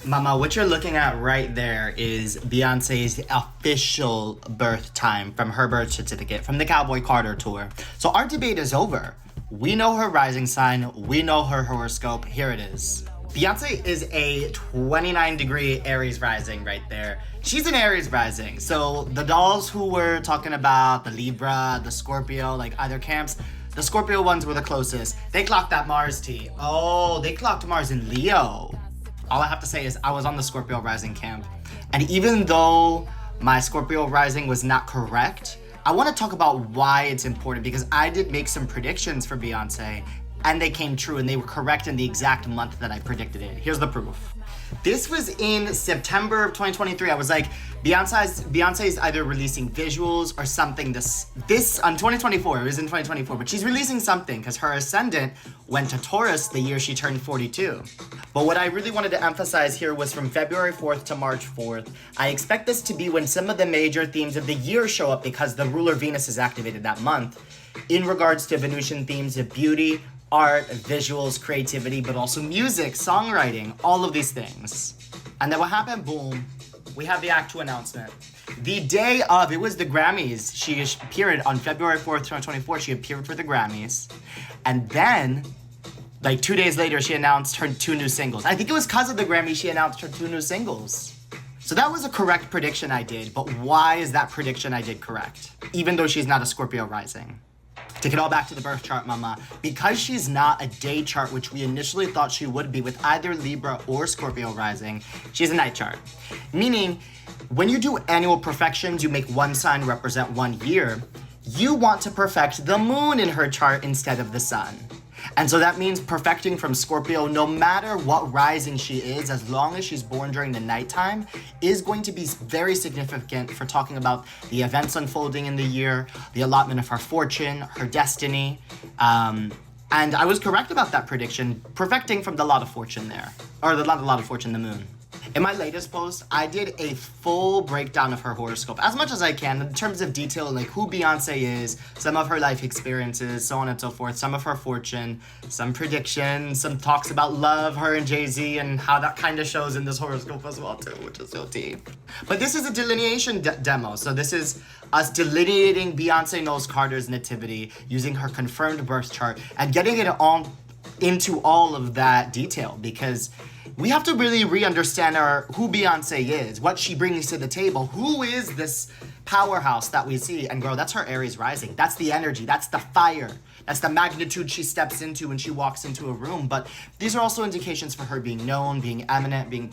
Mama, what you're looking at right there is Beyonce's official birth time from her birth certificate from the Cowboy Carter tour. So our debate is over. We know her rising sign, we know her horoscope. Here it is. Beyonce is a 29-degree Aries rising right there. She's an Aries rising. So the dolls who were talking about the Libra, the Scorpio, like either camps, the Scorpio ones were the closest. They clocked that Mars T. Oh, they clocked Mars in Leo. All I have to say is I was on the Scorpio rising camp. And even though my Scorpio rising was not correct, I want to talk about why it's important because I did make some predictions for Beyonce and they came true and they were correct in the exact month that I predicted it. Here's the proof. This was in September of 2023. I was like, Beyonce's either releasing visuals or something this on 2024. It was in 2024, but she's releasing something because her ascendant went to Taurus the year she turned 42. But what I really wanted to emphasize here was from February 4th to March 4th. I expect this to be when some of the major themes of the year show up because the ruler Venus is activated that month in regards to Venusian themes of beauty, art, visuals, creativity, but also music, songwriting, all of these things. And then what happened? Boom. We have the Act 2 announcement. The day of, it was the Grammys. She appeared on February 4th, 2024. She appeared for the Grammys. And then, like 2 days later, she announced her 2 new singles. I think it was because of the Grammys she announced her 2 new singles. So that was a correct prediction I did. But why is that prediction I did correct? Even though she's not a Scorpio rising. Take it all back to the birth chart, mama. Because she's not a day chart, which we initially thought she would be with either Libra or Scorpio rising, she's a night chart. Meaning, when you do annual perfections, you make one sign represent 1 year. You want to perfect the moon in her chart instead of the sun. And so that means perfecting from Scorpio, no matter what rising she is, as long as she's born during the nighttime, is going to be very significant for talking about the events unfolding in the year, the allotment of her fortune, her destiny. And I was correct about that prediction, perfecting from the lot of fortune there, or the lot of fortune, the moon. In my latest post, I did a full breakdown of her horoscope, as much as I can, in terms of detail, like who Beyonce is, some of her life experiences, so on and so forth, some of her fortune, some predictions, some talks about love, her and Jay-Z, and how that kind of shows in this horoscope as well, too, which is so deep. But this is a delineation demo, so this is us delineating Beyonce Knowles Carter's nativity, using her confirmed birth chart, and getting it on into all of that detail, because we have to really re-understand who Beyonce is, what she brings to the table, who is this powerhouse that we see. And girl, that's her Aries rising. That's the energy, that's the fire, that's the magnitude she steps into when she walks into a room. But these are also indications for her being known, being eminent, being